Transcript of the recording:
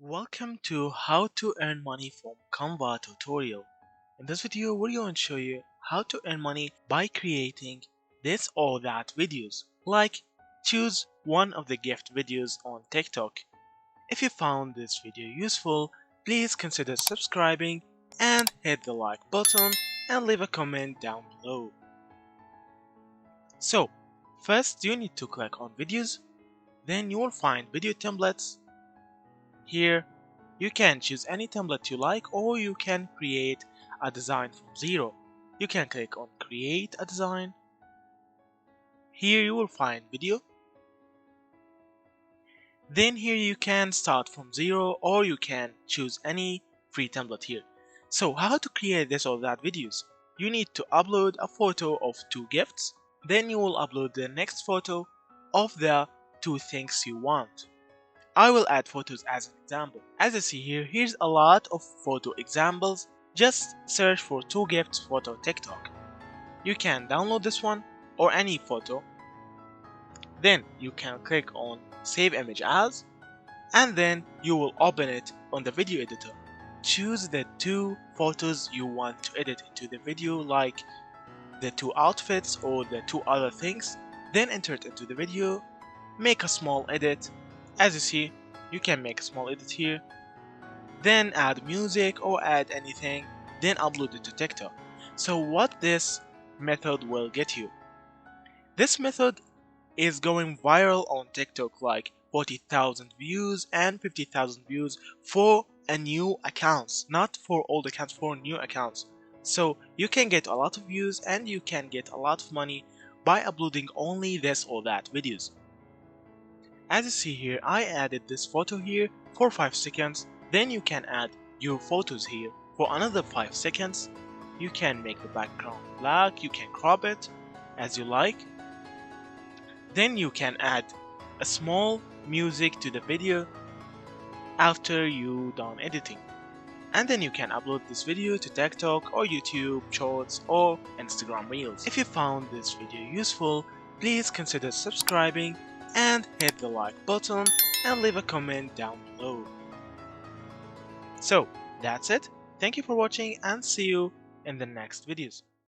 Welcome to how to earn money from Canva tutorial. In this video, we're going to show you how to earn money by creating this or that videos. Like, choose one of the gift videos on TikTok. If you found this video useful, please consider subscribing and hit the like button and leave a comment down below. So, first you need to click on videos, then you will find video templates. Here, you can choose any template you like, or you can create a design from zero. You can click on create a design. Here you will find video. Then here you can start from zero, or you can choose any free template here. So how to create this or that videos? You need to upload a photo of two gifts. Then you will upload the next photo of the two things you want. I will add photos as an example. As you see here, here's a lot of photo examples. Just search for two gifts photo TikTok. You can download this one or any photo. Then you can click on save image as, and then you will open it on the video editor. Choose the two photos you want to edit into the video, like the two outfits or the two other things. Then enter it into the video, make a small edit. As you see, you can make a small edit here, then add music or add anything, then upload it to TikTok. So what this method will get you? This method is going viral on TikTok, like 40,000 views and 50,000 views for a new accounts, not for old accounts, for new accounts. So you can get a lot of views and you can get a lot of money by uploading only this or that videos. As you see here, I added this photo here for 5 seconds. Then you can add your photos here for another 5 seconds. You can make the background black, you can crop it as you like. Then you can add a small music to the video after you done editing. And then you can upload this video to TikTok or YouTube Shorts or Instagram Reels. If you found this video useful, please consider subscribing and hit the like button and leave a comment down below. So that's it. Thank you for watching and see you in the next videos.